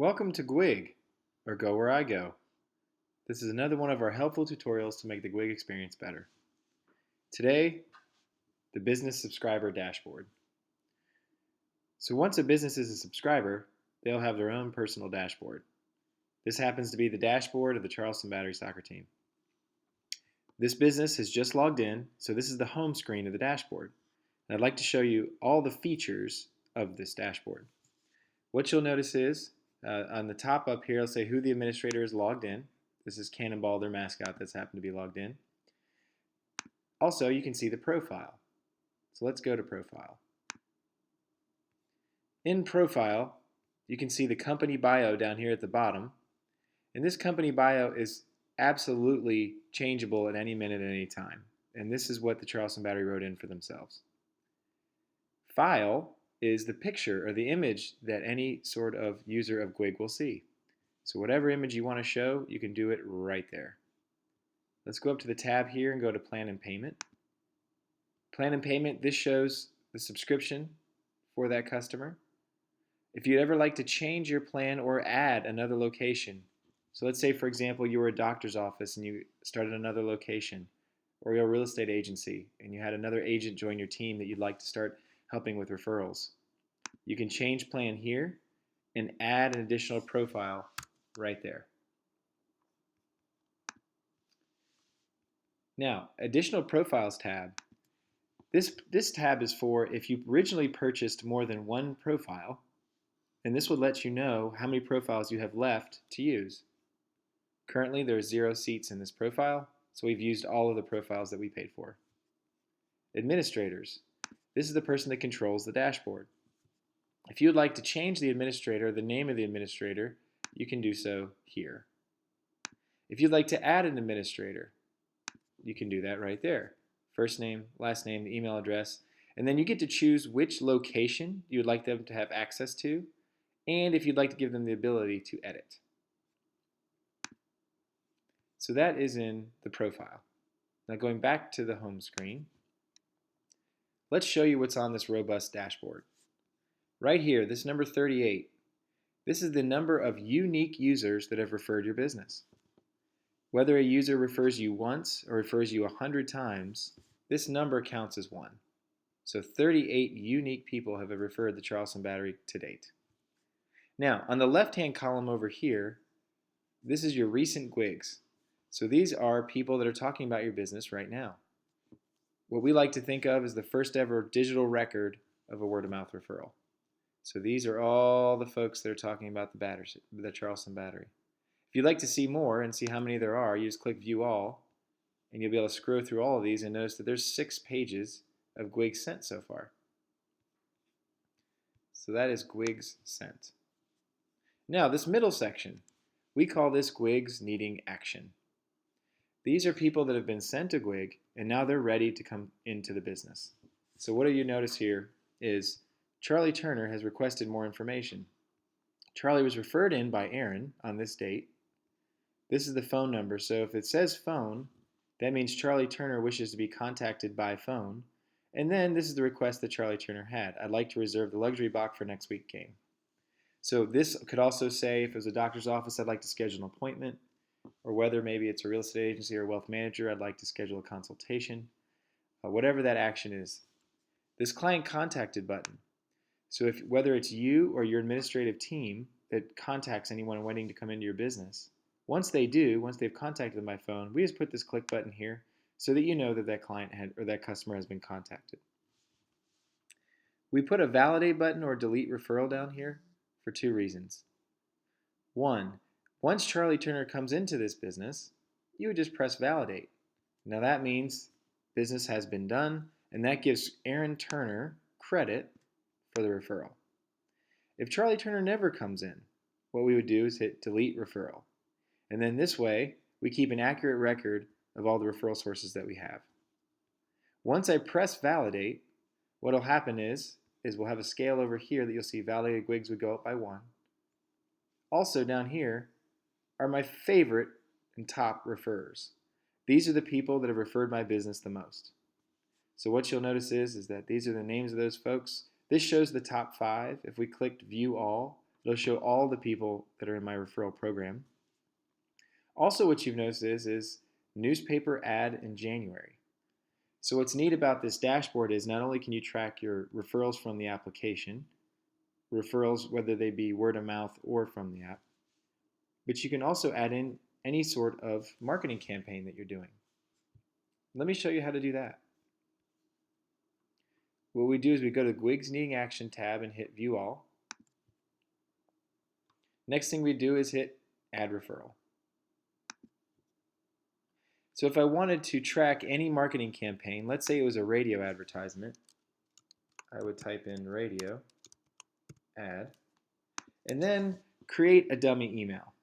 Welcome to GWIG, or Go Where I Go. This is another one of our helpful tutorials to make the GWIG experience better. Today, the business subscriber dashboard. So once a business is a subscriber, they'll have their own personal dashboard. This happens to be the dashboard of the Charleston Battery soccer team. This business has just logged in, so this is the home screen of the dashboard. And I'd like to show you all the features of this dashboard. What you'll notice is on the top up here, I'll say who the administrator is logged in. This is Cannonball, their mascot, that's happened to be logged in. Also, you can see the profile. So let's go to profile. In profile, you can see the company bio down here at the bottom. And this company bio is absolutely changeable at any minute, at any time. And this is what the Charleston Battery wrote in for themselves. File is the picture or the image that any sort of user of GWIG will see. So whatever image you want to show, you can do it right there. Let's go up to the tab here and go to Plan and Payment. Plan and Payment, this shows the subscription for that customer. If you'd ever like to change your plan or add another location, so let's say for example you were a doctor's office and you started another location, or you're a real estate agency and you had another agent join your team that you'd like to start helping with referrals. You can change plan here and add an additional profile right there. Now, additional profiles tab. This tab is for if you originally purchased more than one profile, and this will let you know how many profiles you have left to use. Currently, there are 0 seats in this profile, so we've used all of the profiles that we paid for. Administrators. This is the person that controls the dashboard. If you would like to change the administrator, the name of the administrator, you can do so here. If you'd like to add an administrator, you can do that right there. First name, last name, the email address, and then you get to choose which location you would like them to have access to, and if you'd like to give them the ability to edit. So that is in the profile. Now going back to the home screen, let's show you what's on this robust dashboard. Right here, this number 38, this is the number of unique users that have referred your business. Whether a user refers you once or refers you 100 times, this number counts as 1. So 38 unique people have referred the Charleston Battery to date. Now, on the left-hand column over here, this is your recent GWIGs. So these are people that are talking about your business right now. What we like to think of as the first ever digital record of a word-of-mouth referral. So these are all the folks that are talking about the Charleston Battery. If you'd like to see more and see how many there are, you just click View All, and you'll be able to scroll through all of these and notice that there's 6 pages of GWIGs sent so far. So that is GWIGs sent. Now this middle section, we call this GWIGs needing action. These are people that have been sent a GWIG and now they're ready to come into the business. So what do you notice here is Charlie Turner has requested more information. Charlie was referred in by Aaron on this date. This is the phone number, so if it says phone, that means Charlie Turner wishes to be contacted by phone. And then this is the request that Charlie Turner had. I'd like to reserve the luxury box for next week's game. So this could also say, if it was a doctor's office, I'd like to schedule an appointment, or whether maybe it's a real estate agency or a wealth manager, I'd like to schedule a consultation. Whatever that action is. This client contacted button. So whether it's you or your administrative team that contacts anyone wanting to come into your business, once they've contacted them by phone, we just put this click button here so that you know that that client or that customer has been contacted. We put a validate button or delete referral down here for 2 reasons. 1, once Charlie Turner comes into this business, you would just press validate. Now that means business has been done, and that gives Aaron Turner credit for the referral. If Charlie Turner never comes in, what we would do is hit delete referral. And then this way, we keep an accurate record of all the referral sources that we have. Once I press validate, what will happen is we'll have a scale over here that you'll see validated GWIGs would go up by 1. Also down here are my favorite and top referrers. These are the people that have referred my business the most. So what you'll notice is that these are the names of those folks. This shows the top 5. If we clicked View All, It'll show all the people that are in my referral program. Also, what you've noticed is newspaper ad in January. So what's neat about this dashboard is not only can you track your referrals from the application, referrals whether they be word of mouth or from the app, but you can also add in any sort of marketing campaign that you're doing. Let me show you how to do that. What we do is we go to GWIG's Needing Action tab and hit View All. Next thing we do is hit Add Referral. So if I wanted to track any marketing campaign, let's say it was a radio advertisement, I would type in radio ad and then create a dummy email.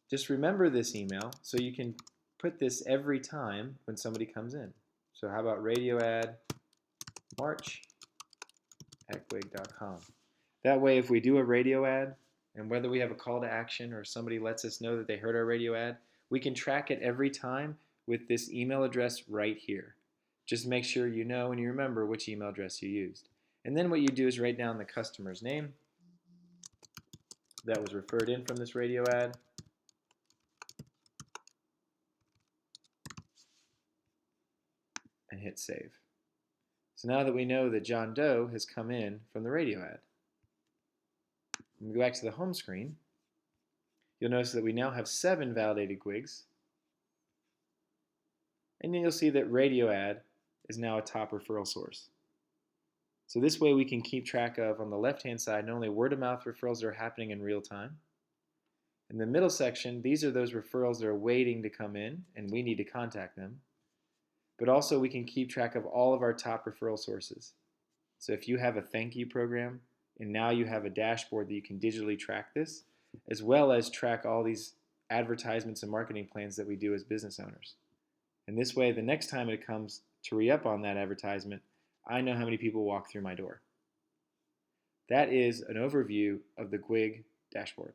Just remember this email so you can put this every time when somebody comes in. So how about radio ad march@gwig.com. That way if we do a radio ad and whether we have a call to action or somebody lets us know that they heard our radio ad, we can track it every time with this email address right here. Just make sure you know and you remember which email address you used. And then what you do is write down the customer's name that was referred in from this radio ad, and hit save. So now that we know that John Doe has come in from the radio ad, when we go back to the home screen, you'll notice that we now have 7 validated GWIGs. And then you'll see that radio ad is now a top referral source. So this way we can keep track of, on the left-hand side, not only word-of-mouth referrals that are happening in real time. In the middle section, these are those referrals that are waiting to come in, and we need to contact them. But also we can keep track of all of our top referral sources. So if you have a thank you program, and now you have a dashboard that you can digitally track this, as well as track all these advertisements and marketing plans that we do as business owners. And this way, the next time it comes to re-up on that advertisement, I know how many people walk through my door. That is an overview of the GWIG dashboard.